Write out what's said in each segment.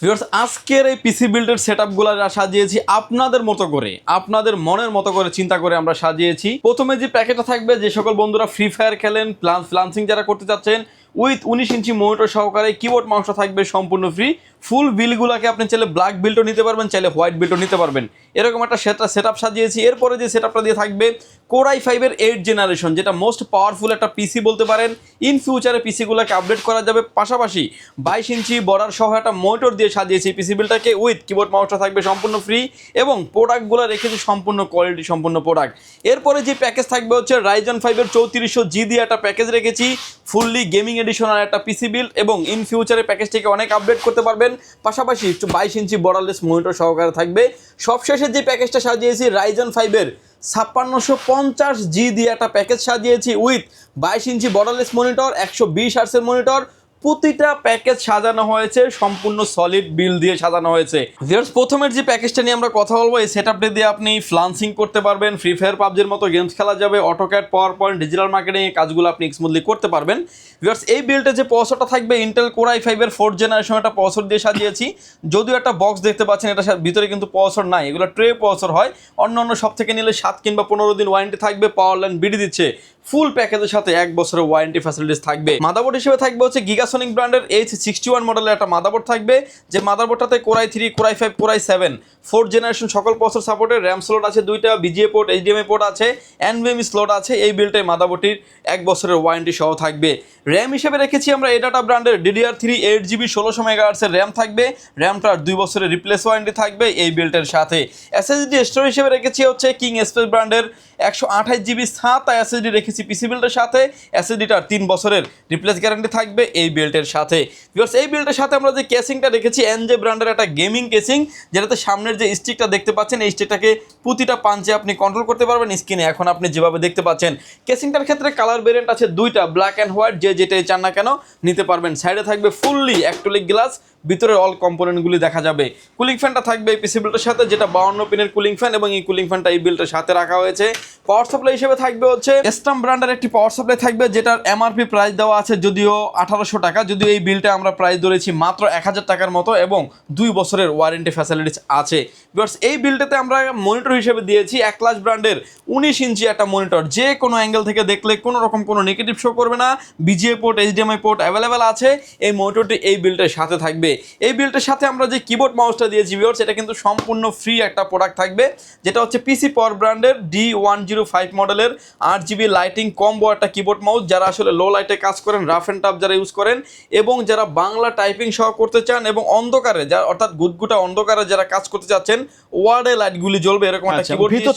Viewers আজকের এই পিসি বিল্ডের সেটআপগুলো সাজিয়েছি আপনাদের মতো করে, আপনাদের মনের মতো করে চিন্তা করে আমরা সাজিয়েছি। প্রথমে যে প্যাকেটটা থাকবে, যে সকল বন্ধুরা ফ্রি ফায়ার খেলেন, ফ্লান্সিং যারা করতে চাচ্ছেন, উইথ 19 ইঞ্চি মনিটর সহকারে কিবোর্ড মাউসটা থাকবে সম্পূর্ণ ফ্রি। ফুল বিলগুলোকে আপনি চাইলে ব্ল্যাক বিল্টও নিতে পারবেন, চাইলে হোয়াইট বিল্টও নিতে পারবেন। এরকম একটা সেটআপ সাজিয়েছি। এরপরে যে সেটআপটা দিয়ে থাকবে কোর i5-এর 8 জেনারেশন, যেটা মোস্ট পাওয়ারফুল একটা পিসি বলতে পারেন। ইন ফিউচারে পিসিগুলোকে আপডেট করা যাবে। পাশাপাশি 22 ইঞ্চি বর্ডার সহ একটা মনিটর দিয়ে সাজিয়েছি পিসি বিলটাকে, উইথ কিবোর্ড মাউসটা থাকবে সম্পূর্ণ ফ্রি এবং প্রোডাক্টগুলো রেখেছি সম্পূর্ণ কোয়ালিটি সম্পূর্ণ প্রোডাক্ট। এরপরে যে প্যাকেজ থাকবে হচ্ছে Ryzen 5-এর 3400G দিয়ে একটা প্যাকেজ রেখেছি, ফুললি গেমিং এডিশনাল একটা পিসি বিল্ড, এবং ইন ফিউচারে প্যাকেজটিকে অনেক আপডেট করতে পারবেন। পাশাপাশি 22 ইঞ্চি বর্ডারলেস মনিটর সহকারে থাকবে। সবশেষে যে প্যাকেজটা সাজিয়েছি Ryzen 5-এর 5650G দিয়ে একটা প্যাকেজ সাজিয়েছি, উইথ 22 ইঞ্চি বর্ডারলেস মনিটর, 120 হার্টজের মনিটর। প্রতিটা প্যাকেজ সাজানো হয়েছে সম্পূর্ণ সলিড বিল দিয়ে সাজানো হয়েছে। ভিউয়ার্স প্রথমের যে প্যাকেজটা নিয়ে আমরা কথা বলবো, এই সেটআপটা দিয়ে আপনি ফ্লান্সিং করতে পারবেন, ফ্রি ফায়ার পাবজির মতো গেমস খেলা যাবে, AutoCAD, PowerPoint, digital marketing এই কাজগুলো আপনি স্মুথলি করতে পারবেন। ভিউয়ার্স এই বিল্ডে যে প্রসেসরটা থাকবে, ইন্টেল কোর i5-এর 4th জেনারেশন একটা প্রসেসর দিয়ে সাজিয়েছি। যদিও একটা বক্স দেখতে পাচ্ছেন, এটা ভিতরে কিন্তু প্রসেসর নাই, এগুলো ট্রে প্রসেসর হয়। অন্য সব থেকে নিলে 7 কিংবা 15 দিন ওয়ারেন্টি থাকবে। পাওয়ার লাইন বিডি দিচ্ছে। ফুল প্যাকেজের সাথে 1 বছরের ওয়ারেন্টি ফ্যাসিলিটিস থাকবে। মাদারবোর্ড হিসেবে থাকবে হচ্ছে গিগাসনিক ব্র্যান্ডের H61 মডেলের একটা মাদারবোর্ড থাকবে, যে মাদারবোর্ডটাতে core i3, core i5, core i7 4th generation সকল প্রসেসর সাপোর্টেড। র্যাম স্লট আছে 2টা, বিজিএ পোর্ট, এইচডিএমআই পোর্ট আছে, এনভিএমই স্লট আছে। এই বিল্ডে মাদারবোর্ডটির 1 বছরের ওয়ারেন্টি সহ থাকবে। র্যাম হিসেবে রেখেছি আমরা এডাটা ব্র্যান্ডের DDR3 8GB 1600 মেগাহার্টজের র্যাম থাকবে। র্যামটার 2 বছরের রিপ্লেস ওয়ারেন্টি থাকবে এই বিল্ডের সাথে। এসএসডি স্টোরেজ হিসেবে রেখেছি হচ্ছে কিং স্পেস ব্র্যান্ডের 128GB SATA এসএসডি রেখেছি পিসি বিল্ডের সাথে। এসএসডিটার 3 বছরের রিপ্লেস গ্যারান্টি থাকবে এই বিল্ডের সাথে। ভিউয়ার্স এই বিল্ডের সাথে আমরা যে কেসিংটা রেখেছি, এনজে ব্র্যান্ডের একটা গেমিং কেসিং, যেটাতে সামনের যে স্টিকটা দেখতে পাচ্ছেন, এই স্টিকটাকে প্রতিটা পাঞ্চে আপনি কন্ট্রোল করতে পারবেন স্ক্রিনে, এখন আপনি যেভাবে দেখতে পাচ্ছেন। কেসিংটার ক্ষেত্রে কালার ভেরিয়েন্ট আছে 2টা, ব্ল্যাক অ্যান্ড হোয়াইট, যে যেটাই চান না কেন নিতে পারবেন। সাইডে থাকবে ফুললি অ্যাক্রিলিক গ্লাস, ভিতরে অল কম্পোনেন্টগুলি দেখা যাবে। কুলিং ফ্যানটা থাকবে এই পিসি বিল্ডের সাথে, যেটা 52 পিনের কুলিং ফ্যান, এবং এই কুলিং ফ্যানটা এই বিল্ডের সাথে রাখা হয়েছে। পাওয়ার সাপ্লাই হিসেবে থাকবে হচ্ছে এস্টাম ব্র্যান্ডের একটি পাওয়ার সাপ্লাই থাকবে, যেটার এমআরপি প্রাইস দেওয়া আছে যদিও 1800 টাকা, যদিও এই বিলটা আমরা প্রাইস ধরেছি মাত্র 1000 টাকার মতো, এবং 2 বছরের ওয়ারেন্টি ফ্যাসিলিটিস আছে। বিকজ এই বিলটাতে আমরা মনিটর হিসেবে দিয়েছি অ্যাক্লাস ব্র্যান্ডের 19 ইঞ্চি একটা মনিটর, যে কোনো অ্যাঙ্গেল থেকে দেখলে কোনো রকম কোনো নেগেটিভ শো করবে না। VGA port, HDMI port available আছে। এই মনিটরটি এই বিলটার সাথে থাকবে। এই বিলটার সাথে আমরা যে কিবোর্ড মাউসটা দিয়েছি ভিউয়ার্স, এটা কিন্তু সম্পূর্ণ ফ্রি একটা প্রোডাক্ট থাকবে, যেটা হচ্ছে পিসি পাওয়ার ব্র্যান্ডের D105 মডেলের 8GB লাইটিং কম্বো একটা কিবোর্ড মাউস। যারা আসলে লো লাইটে কাজ করেন, রাফ অ্যান্ড টাফ যারা ইউজ করেন, এবং যারা বাংলা টাইপিং সহ করতে চান, এবং অন্ধকারে যারা অর্থাৎ গুটগুটা অন্ধকারে যারা কাজ করতে চাচ্ছেন, ওয়ার্ডে লাইটগুলি জ্বলবে এরকম একটা কিবোর্ড, ভিতর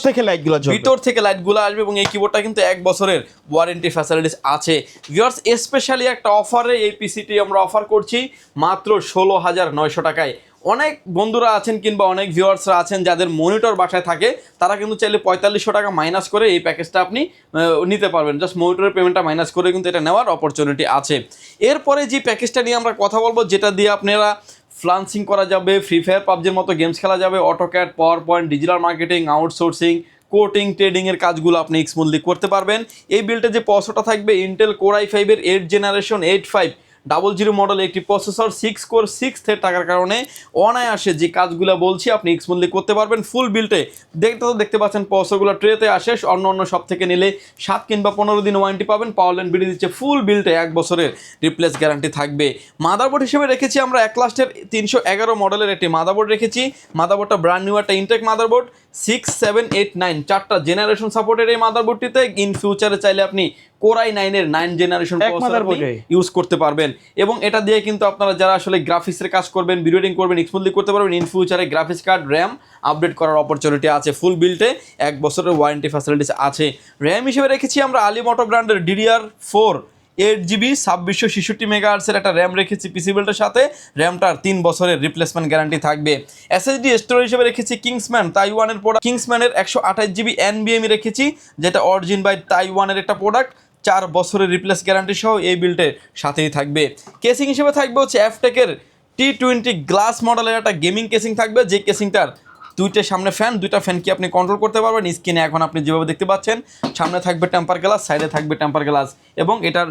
থেকে লাইটগুলো আসবে, এবং এই কিবোর্ডটা কিন্তু 1 বছরের ওয়ারেন্টি ফ্যাসিলিটিস আছে। ভিউয়ার্স স্পেশালি একটা অফারে এই পিসিটি আমরা অফার করছি মাত্র 16,900 টাকায়। অনেক বন্ধুরা আছেন কিংবা অনেক ভিউয়ার্সরা আছেন যাদের মনিটর বাসায় থাকে, তারা কিন্তু চাইলে 4500 টাকা মাইনাস করে এই প্যাকেজটা আপনি নিতে পারবেন। জাস্ট মনিটরের পেমেন্টটা মাইনাস করে কিন্তু এটা নেওয়ার অপরচুনিটি আছে। এরপরে যে প্যাকেজটা নিয়ে আমরা কথা বলবো, যেটা দিয়ে আপনারা ফ্লান্সিং করা যাবে, ফ্রি ফায়ার পাবজির মতো গেমস খেলা যাবে, AutoCAD, PowerPoint, digital marketing, outsourcing, coding, ট্রেডিংয়ের কাজগুলো আপনি স্মুথলি করতে পারবেন। এই বিল্ডে যে প্রসেসরটা থাকবে, ইন্টেল কোর i5-এর 8th জেনারেশন 8500 মডেল একটি প্রসেসর, 6 কোর 6 থ্রেড থাকার কারণে অনায়াসে যে কাজগুলো বলছি আপনি স্মুথলি করতে পারবেন। ফুল বিল্ডে দেখতে পাচ্ছেন প্রসেসরগুলো ট্রেতে আসে, অন্য সব থেকে নিলে 7 কিংবা 15 দিন ওয়ারেন্টি পাবেন। পাওয়ার লাইন বিডি দিচ্ছে। ফুল বিল্ডে 1 বছরের রিপ্লেস গ্যারান্টি থাকবে। মাদারবোর্ড হিসেবে রেখেছি আমরা অ্যাক্লাস্টের 311 মডেলের একটি মাদারবোর্ড রেখেছি। মাদারবোর্ডটা ব্র্যান্ড নিউ একটা ইনটেক মাদারবোর্ড, 6, 7, 8, 9 4টা জেনারেশন সাপোর্টেড এই মাদারবোর্ডটিতে। ইন ফিউচারে চাইলে আপনি কোর i9-এর 9 জেনারেশন ইউজ করতে পারবেন, এবং এটা দিয়ে কিন্তু আপনারা যারা আসলে গ্রাফিক্সের কাজ করবেন, ভিডিও এডিটিং করবেন, স্মুথলি করতে পারবেন। ইন ফিউচারে গ্রাফিক্স কার্ড, র্যাম আপডেট করার অপরচুনিটি আছে। ফুল বিল্ডে 1 বছরের ওয়ারেন্টি ফ্যাসিলিটিস আছে। র্যাম হিসেবে রেখেছি আমরা আলিমোটো ব্র্যান্ডের DDR4 8GB 2666 মেগাহার্টজের একটা র্যাম রেখেছি পিসি বিল্ডের সাথে। র্যামটার 3 বছরের রিপ্লেসমেন্ট গ্যারান্টি থাকবে। এসএসডি স্টোরেজ হিসেবে রেখেছি কিংসম্যান, তাইওয়ানের প্রোডাক্ট, কিংসম্যানের 128GB NVMe রেখেছি, যেটা অরিজিন বাই তাইওয়ানের একটা প্রোডাক্ট। 4 বছরের রিপ্লেস গ্যারান্টি সহ এই বিল্ডের সাথেই থাকবে। কেসিং হিসেবে থাকবে হচ্ছে অ্যাফটেকের T20 গ্লাস মডেলের একটা গেমিং কেসিং থাকবে, যে কেসিংটার 2টা সামনে ফ্যান, 2টা ফ্যানকে আপনি কন্ট্রোল করতে পারবেন স্ক্রিনে। এখন আপনি যেভাবে দেখতে পাচ্ছেন, সামনে থাকবে টেম্পার গ্লাস, সাইডে থাকবে টেম্পার গ্লাস। এবং এটার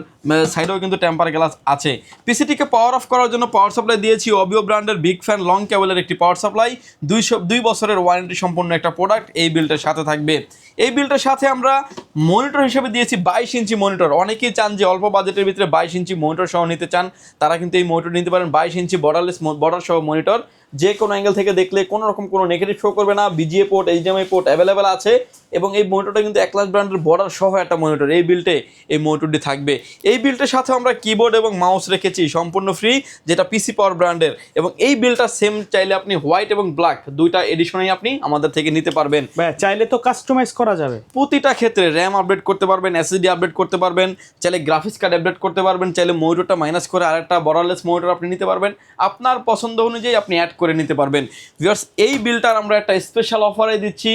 সাইডেও কিন্তু টেম্পার গ্লাস আছে। পিসিটিকে পাওয়ার অফ করার জন্য পাওয়ার সাপ্লাই দিয়েছি অবিও ব্র্যান্ডের বিগ ফ্যান লং কেবলের একটি পাওয়ার সাপ্লাই, 2 বছরের ওয়ারেন্টি সম্পন্ন একটা প্রোডাক্ট এই বিলটার সাথে থাকবে। এই বিলটার সাথে আমরা মনিটর হিসেবে দিয়েছি 22 ইঞ্চি মনিটর। অনেকেই চান যে অল্প বাজেটের ভিতরে 22 ইঞ্চি মনিটর সহ নিতে চান, তারা কিন্তু এই মনিটর নিতে পারেন। 22 ইঞ্চি বর্ডার সহ মনিটর, যে কোনো অ্যাঙ্গেল থেকে দেখলে কোনো রকম কোনো নেগেটিভ শো করবে না। VGA port, HDMI port available আছে এবং এই মনিটরটা কিন্তু একলাস ব্র্যান্ডের বর্ডার সহ একটা মনিটর। এই বিলটে এই মনিটরটি থাকবে। এই বিলটার সাথে আমরা কিবোর্ড এবং মাউস রেখেছি সম্পূর্ণ ফ্রি, যেটা পিসি পাওয়ার ব্র্যান্ডের। এবং এই বিলটা সেম চাইলে আপনি হোয়াইট এবং ব্ল্যাক দুইটা এডিশনেই আপনি আমাদের থেকে নিতে পারবেন। চাইলে তো কাস্টমাইজ করা যাবে প্রতিটা ক্ষেত্রে। র্যাম আপডেট করতে পারবেন, এসএসডি আপডেট করতে পারবেন, চাইলে গ্রাফিক্স কার্ড আপডেট করতে পারবেন, চাইলে মনিটরটা মাইনাস করে আরেকটা বর্ডারলেস মনিটর আপনি নিতে পারবেন। আপনার পছন্দ অনুযায়ী আপনি অ্যাড করে নিতে পারবেন। ভিউয়ার্স, এই বিলটার আমরা একটা স্পেশাল অফারে দিচ্ছি,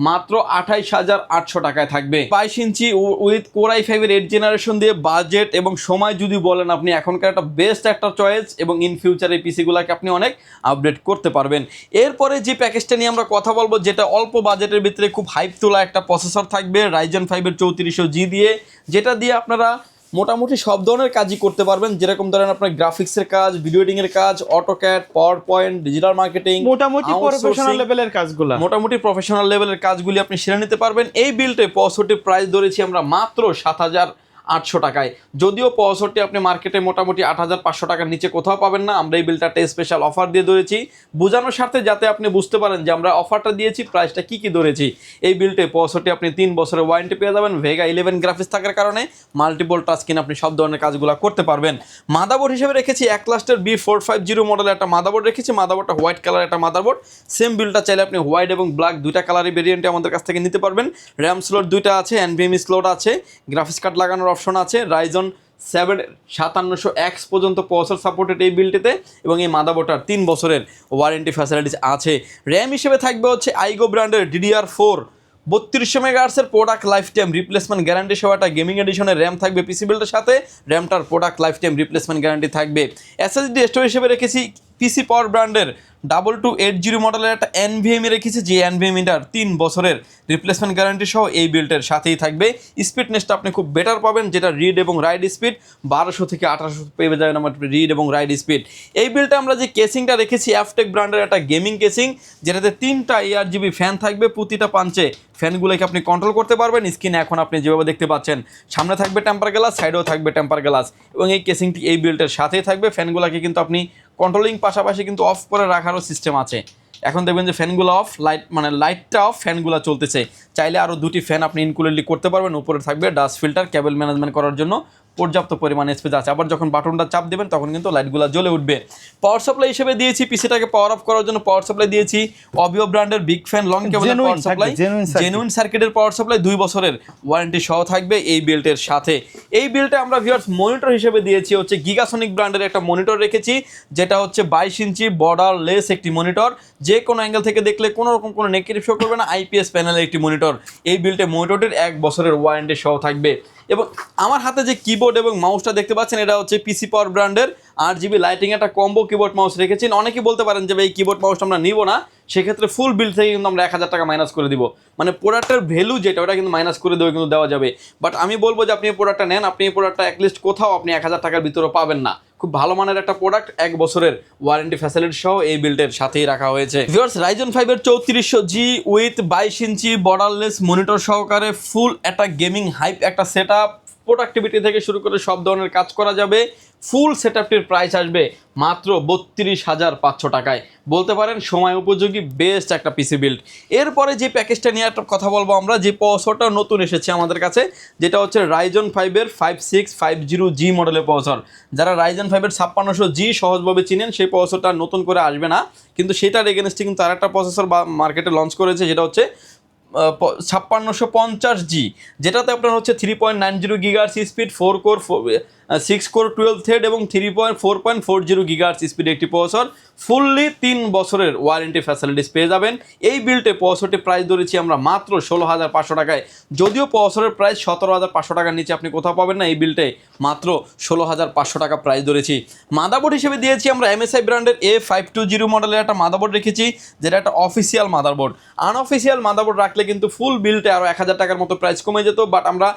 মাত্র 28,800 টাকায় থাকবে। 22 ইঞ্চি উইথ কোর i5 এর 8 জেনারেশন দিয়ে বাজেট এবং সময় যদি বলেন, আপনি এখনকার একটা বেস্ট একটা চয়েস এবং ইন ফিউচার এই পিসিগুলোকে আপনি অনেক আপডেট করতে পারবেন। এরপরে যে প্যাকেজটা নিয়ে আমরা কথা বলবো, যেটা অল্প বাজেটের ভিতরে খুব হাইপ তোলা একটা প্রসেসর থাকবে Ryzen 5 এর 3400G দিয়ে, যেটা দিয়ে আপনারা মোটামুটি সব ধরনের কাজই করতে পারবেন। যেরকম ধরেন আপনার গ্রাফিক্সের কাজ, ভিডিও এডিটিংয়ের কাজ, AutoCAD, PowerPoint, digital marketing, মোটামুটি প্রফেশনাল লেভেলের কাজগুলো, মোটামুটি প্রফেশনাল লেভেলের কাজগুলি আপনি সেরে নিতে পারবেন। এই বিলটে 65 প্রাইস ধরেছি আমরা মাত্র 7,800 টাকায়। যদিও 65 আপনি মার্কেটে মোটামুটি 8,500 টাকার নিচে কোথাও পাবেন না। আমরা এই বিলটাতে স্পেশাল অফার দিয়ে ধরেছি বোঝানোর স্বার্থে, যাতে আপনি বুঝতে পারেন যে আমরা অফারটা দিয়েছি, প্রাইসটা কি ধরেছি। এই বিলটে 65 আপনি 3 বছরের ওয়ারেন্টি পেয়ে যাবেন। ভেগা 11 গ্রাফিক্স থাকার কারণে মাল্টিপল টাচ স্ক্রিন আপনি সব ধরনের কাজগুলো করতে পারবেন। মাদারবোর্ড হিসেবে রেখেছি একলাস্টের B450 মডেলের একটা মাদারবোর্ড রেখেছি। মাদারবোর্ডটা হোয়াইট কালার একটা মাদারবোর্ড। সেম বিলটা চাইলে আপনি হোয়াইট এবং ব্ল্যাক দুইটা কালারের ভেরিয়েন্টে আমাদের কাছ থেকে নিতে পারবেন। র্যাম স্লট দুইটা আছে, NVMe স্লট আছে, গ্রাফিক্স কার্ড লাগানোর অপশন আছে। Ryzen 7 5700X পর্যন্ত প্রসেসর সাপোর্টেড এই বিলটিতে, এবং এই মাদারবোর্ডটার 3 বছরের ওয়ারেন্টি ফ্যাসিলিটিস আছে। র্যাম হিসেবে থাকবে হচ্ছে আইগো ব্র্যান্ডের DDR4 3200 মেগাহার্টজের product life time replacement guarantee সহ একটা গেমিং এডিশনের র্যাম থাকবে পিসি বিল্ডের সাথে। র্যামটার product life time replacement guarantee থাকবে। এসএসডি স্টোরেজ হিসেবে রেখেছি পিসি পাওয়ার ব্র্যান্ডের 2280 মডেলের একটা NVMe রেখেছি, যে NVMeটার 3 বছরের রিপ্লেসমেন্ট গ্যারান্টি সহ এই বিল্ডের সাথেই থাকবে। স্পিডনেসটা আপনি খুব বেটার পাবেন, যেটা রিড এবং রাইড স্পিড 1200 থেকে 1800 পেয়ে যাবেন আমার রিড এবং রাইড স্পিড। এই বিল্ডে আমরা যে কেসিংটা রেখেছি অ্যাফটেক ব্র্যান্ডের একটা গেমিং কেসিং, যেটাতে 3টা ARGB ফ্যান থাকবে। প্রতিটা পাঞ্চে ফ্যানগুলোকে আপনি কন্ট্রোল করতে পারবেন। স্ক্রিনে এখন আপনি যেভাবে দেখতে পাচ্ছেন, সামনে থাকবে টেম্পার গ্লাস, সাইডেও থাকবে টেম্পার গ্লাস, এবং এই কেসিংটি এই বিল্ডের সাথেই থাকবে। ফ্যানগুলোকে কিন্তু আপনি কন্ট্রোলিং পাশাপাশি কিন্তু অফ করে রাখারও সিস্টেম আছে। এখন দেখবেন যে ফ্যানগুলো অফ, লাইটটা অফ, ফ্যানগুলো চলতেছে। চাইলে আরও 2টি ফ্যান আপনি ইনক্লুডলি করতে পারবেন। উপরে থাকবে ডাস্ট ফিল্টার, কেবল ম্যানেজমেন্ট করার জন্য পর্যাপ্ত পরিমাণে স্পেস আছে। আবার যখন বাটনটা চাপ দেবেন তখন কিন্তু লাইটগুলো জ্বলে উঠবে। পাওয়ার সাপ্লাই হিসেবে দিয়েছি, পিসিটাকে পাওয়ার অফ করার জন্য পাওয়ার সাপ্লাই দিয়েছি অবিও ব্র্যান্ডের বিগ ফ্যান লং কেবলের পাওয়ার সাপ্লাই, জেনুইন সার্কিটের পাওয়ার সাপ্লাই, 2 বছরের ওয়ারেন্টি সহ থাকবে এই বিল্টের সাথে। এই বিল্টে আমরা ভিউয়ার্স মনিটর হিসেবে দিয়েছি হচ্ছে গিগাসনিক ব্র্যান্ডের একটা মনিটর রেখেছি, যেটা হচ্ছে 22 ইঞ্চি বর্ডারলেস একটি মনিটর। যে কোনো অ্যাঙ্গেল থেকে দেখলে কোনো রকম কোনো নেগেটিভ শো করবে না। IPS প্যানেলের একটি মনিটর। এই বিল্টে মনিটরটির 1 বছরের ওয়ারেন্টি সহ থাকবে। এবং আমার হাতে যে কিবোর্ড এবং মাউসটা দেখতে পাচ্ছেন, এটা হচ্ছে পিসি পাওয়ার ব্র্যান্ডের RGB লাইটিং একটা কম্বো কিবোর্ড মাউস রেখেছেন। অনেকেই বলতে পারেন যে এই কিবোর্ড মাউসটা আমরা নিব না, সেক্ষেত্রে ফুল বিল থেকে কিন্তু আমরা 1000 টাকা মাইনাস করে দিব। মানে প্রোডাক্টের ভ্যালু যেটা, ওটা কিন্তু মাইনাস করে দেওয়া কিন্তু দেওয়া যাবে। বাট আমি বলবো যে আপনি এই প্রোডাক্টটা নেন, আপনি এই প্রোডাক্টটা অ্যাটলিস্ট কোথাও আপনি 1000 টাকার ভিতরে পাবেন না। খুব ভালো মানের একটা প্রোডাক্ট, 1 বছরের ওয়ারেন্টি ফ্যাসিলিটি সহ এই বিল্ডের সাথেই রাখা হয়েছে। ভিউয়ার্স, Ryzen 5 এর 3400G উইথ 22 ইঞ্চি বর্ডারলেস মনিটর সহকারে ফুল একটা গেমিং হাইপ একটা সেটআপ, প্রোডাক্টিভিটি থেকে শুরু করে সব ধরনের কাজ করা যাবে। ফুল সেটআপটির প্রাইস আসবে মাত্র 32,500 টাকায়। বলতে পারেন সময় উপযোগী বেস্ট একটা পিসি বিল্ড। এরপরে যে প্যাকেজটা নিয়ে একটা কথা বলবো আমরা, যে প্রসেসরটা নতুন এসেছে আমাদের কাছে, যেটা হচ্ছে Ryzen 5 এর 5650G মডেলের প্রসেসর। যারা Ryzen 5 এর 5600G সহজভাবে চিনেন, সেই প্রসেসরটা নতুন করে আসবে না, কিন্তু সেটার এগেনস্টে কিন্তু আরেকটা প্রসেসর মার্কেটে লঞ্চ করেছে, যেটা হচ্ছে 5650G, যেটাতে আপনার হচ্ছে 3.90 gigahertz speed, 4 core 6 core 12 thread এবং 4.40 গিগাহার্টজ স্পিডের একটি প্রসেসর। ফুললি 3 বছরের ওয়ারেন্টি ফ্যাসিলিটিস পেয়ে যাবেন। এই বিল্টে প্রসেসরটির প্রাইস ধরেছি আমরা মাত্র 16,500 টাকায়। যদিও প্রসেসরের প্রাইস 17,500 টাকার নিচে আপনি কোথাও পাবেন না, এই বিল্টে মাত্র 16,500 টাকা প্রাইস ধরেছি। মাদারবোর্ড হিসেবে দিয়েছি আমরা MSI ব্র্যান্ডের A520 মডেলের একটা মাদারবোর্ড রেখেছি, যেটা একটা অফিসিয়াল মাদারবোর্ড। আনঅফিসিয়াল মাদারবোর্ড রাখলে কিন্তু ফুল বিল্টে আরও 1000 টাকার মতো প্রাইস কমে যেত, বাট আমরা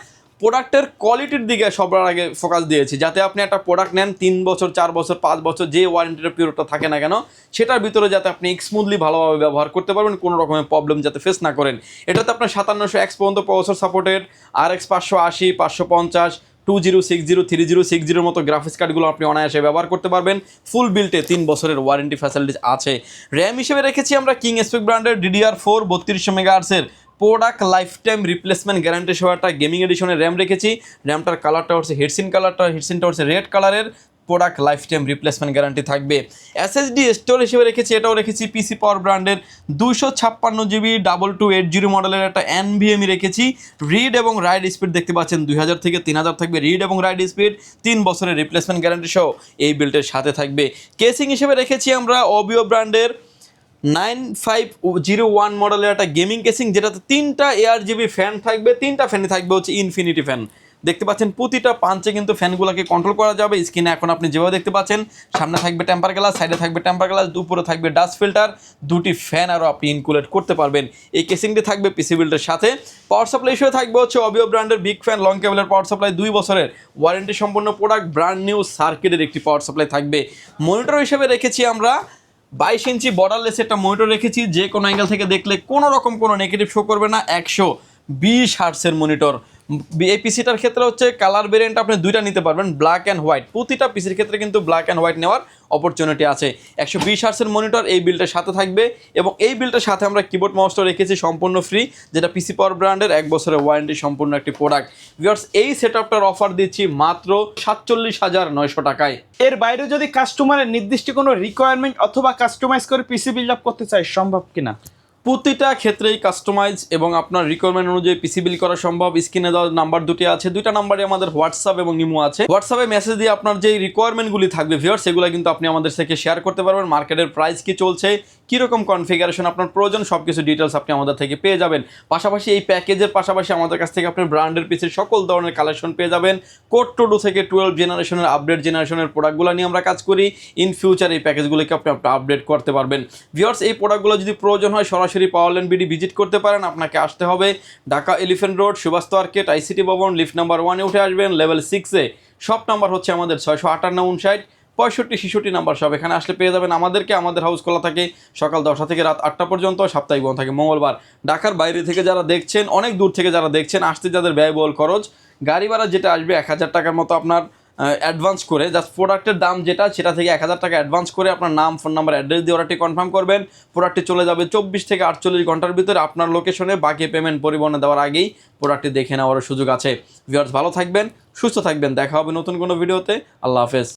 প্রোডাক্টের কোয়ালিটির দিকে সবার আগে ফোকাস দিয়েছি, যাতে আপনি একটা প্রোডাক্ট নেন 3 বছর 4 বছর 5 বছর যে ওয়ারেন্টির পিরিয়ডটা থাকে না কেন, সেটার ভিতরে যাতে আপনি স্মুথলি ভালোভাবে ব্যবহার করতে পারবেন, কোনো রকমের প্রবলেম যাতে ফেস না করেন। এটাতে আপনার 5700X পর্যন্ত প্রসেসর সাপোর্টেড, RX 580, 550, 2060, 3060 মতো গ্রাফিক্স কার্ডগুলো আপনি অনায়াসে ব্যবহার করতে পারবেন। ফুল বিল্টে 3 বছরের ওয়ারেন্টি ফ্যাসিলিটিস আছে। র্যাম হিসেবে রেখেছি আমরা কিং স্পেক ব্র্যান্ডের DDR4 3200 মেগাহার্টজের product life time replacement guarantee সহ একটা গেমিং এডিশনের র্যাম রেখেছি। র্যামটার কালারটা হচ্ছে হিটসিনটা হচ্ছে রেড কালারের। Product life time replacement guarantee থাকবে। SSD স্টোর হিসেবে রেখেছি, এটাও রেখেছি পিসি পাওয়ার ব্র্যান্ডের 256GB 2280 মডেলের একটা NVMe রেখেছি। রিড এবং রাইড স্পিড দেখতে পাচ্ছেন 2000 থেকে 3000 থাকবে রিড এবং রাইড স্পিড, 3 বছরের রিপ্লেসমেন্ট গ্যারান্টি সহ এই বিল্টের সাথে থাকবে। কেসিং হিসেবে রেখেছি আমরা OBIO ব্র্যান্ডের 9501 মডেলের একটা গেমিং কেসিং, যেটাতে 3টা ARGB ফ্যান থাকবে। 3টা ফ্যানই থাকবে হচ্ছে ইনফিনিটি ফ্যান। দেখতে পাচ্ছেন প্রতিটা পাঞ্চে কিন্তু ফ্যানগুলোকে কন্ট্রোল করা যাবে। স্ক্রিনে এখন আপনি যেভাবে দেখতে পাচ্ছেন, সামনে থাকবে টেম্পার গ্লাস, সাইডে থাকবে টেম্পার গ্লাস, উপরে থাকবে ডাস্ট ফিল্টার, 2টি ফ্যান আরও আপনি ইনকুলেট করতে পারবেন। এই কেসিংটি থাকবে পিসি বিল্ডের সাথে। পাওয়ার সাপ্লাই হিসেবে থাকবে হচ্ছে OBIO ব্র্যান্ডের বিগ ফ্যান লং কেবলের পাওয়ার সাপ্লাই, 2 বছরের ওয়ারেন্টি সম্পন্ন প্রোডাক্ট, ব্র্যান্ড নিউ সার্কিটের একটি পাওয়ার সাপ্লাই থাকবে। মনিটর হিসেবে রেখেছি আমরা 22 ইঞ্চি বর্ডারলেস একটা মনিটর রেখেছি, যে কোনো অ্যাঙ্গেল থেকে দেখলে কোনো রকম কোনো নেগেটিভ শো করবে না। 120 হার্টসের মনিটর। এই পিসিটার ক্ষেত্রে হচ্ছে কালার ভেরিয়েন্ট আপনি 2টা নিতে পারবেন, ব্ল্যাক অ্যান্ড হোয়াইট। প্রতিটা পিসির ক্ষেত্রে কিন্তু ব্ল্যাক অ্যান্ড হোয়াইট নেওয়ার অপরচুনিটি আছে। 120 হার্টসের মনিটর এই বিলটার সাথে থাকবে, এবং এই বিলটার সাথে আমরা কিবোর্ড মাউসটা রেখেছি সম্পূর্ণ ফ্রি, যেটা পিসি পাওয়ার ব্র্যান্ডের 1 বছরের ওয়ারেন্টি সম্পূর্ণ একটি প্রোডাক্ট। ভিউয়ার্স, এই সেটআপটার অফার দিচ্ছি মাত্র 47,900 টাকায়। এর বাইরে যদি কাস্টমারের নির্দিষ্ট কোনো রিকোয়ারমেন্ট অথবা কাস্টমাইজ করে পিসি বিল্ড আপ করতে চাই, সম্ভব কিনা? প্রতিটা ক্ষেত্রেই কাস্টমাইজ এবং আপনার রিকোয়ারমেন্ট অনুযায়ী পিসি বিল করা সম্ভব। স্ক্রিনে দেওয়া নাম্বার 2টি আছে, 2টা নাম্বারে আমাদের হোয়াটসঅ্যাপ এবং ইমো আছে। হোয়াটসঅ্যাপে মেসেজ দিয়ে আপনার যে রিকোয়ারমেন্টগুলি থাকবে ভিউয়ার্স, সেগুলো কিন্তু আপনি আমাদের থেকে শেয়ার করতে পারবেন। মার্কেটের প্রাইস কি চলছে, কীরকম কনফিগারেশন আপনার প্রয়োজন, সব কিছু ডিটেলস আপনি আমাদের থেকে পেয়ে যাবেন। পাশাপাশি এই প্যাকেজের পাশাপাশি আমাদের কাছ থেকে আপনি ব্র্যান্ডের পিসির সকল ধরনের কালেকশন পেয়ে যাবেন। কোড টু 2 থেকে 12 জেনারেশনের আপডেট জেনারেশনের প্রোডাক্টগুলো নিয়ে আমরা কাজ করি। ইন ফিউচার এই প্যাকেজগুলোকে আপনি আপডেট করতে পারবেন। ভিউয়ার্স, এই প্রোডাক্টগুলো যদি প্রয়োজন হয় সরাসরি পাওয়ারল্যান্ড বিডি ভিজিট করতে পারেন। আপনাকে আসতে হবে Dhaka elephant road, Subhash market, ICT Bhaban, lift number 1-এ উঠে আসবেন, লেভেল 6-এ। শপ নাম্বার হচ্ছে আমাদের 658, 65, 66 নাম্বার সব। এখানে আসলে পেয়ে যাবেন আমাদেরকে। আমাদের হাউস খোলা থাকে সকাল 10টা থেকে রাত 8টা পর্যন্ত, সাপ্তাহিক বন্ধ থাকে মঙ্গলবার। ঢাকার বাইরে থেকে যারা দেখছেন, অনেক দূর থেকে যারা দেখছেন, আসতে যাদের ব্যয়বহুল খরচ, গাড়ি ভাড়া যেটা আসবে 1000 টাকার মতো আপনার অ্যাডভান্স করে, জাস্ট প্রোডাক্টের দাম যেটা, সেটা থেকে 1000 টাকা অ্যাডভান্স করে আপনার নাম, ফোন নাম্বার, অ্যাড্রেস দিয়ে অর্ডারটি কনফার্ম করবেন। প্রোডাক্টটি চলে যাবে 24 থেকে 48 ঘন্টার ভিতরে আপনার লোকেশনে। বাকি পেমেন্ট পরিবহনে দেওয়ার আগেই প্রোডাক্টটি দেখে নেওয়ার সুযোগ আছে। ভিউয়ার্স, ভালো থাকবেন, সুস্থ থাকবেন। দেখা হবে নতুন কোনো ভিডিওতে। আল্লাহ হাফেজ।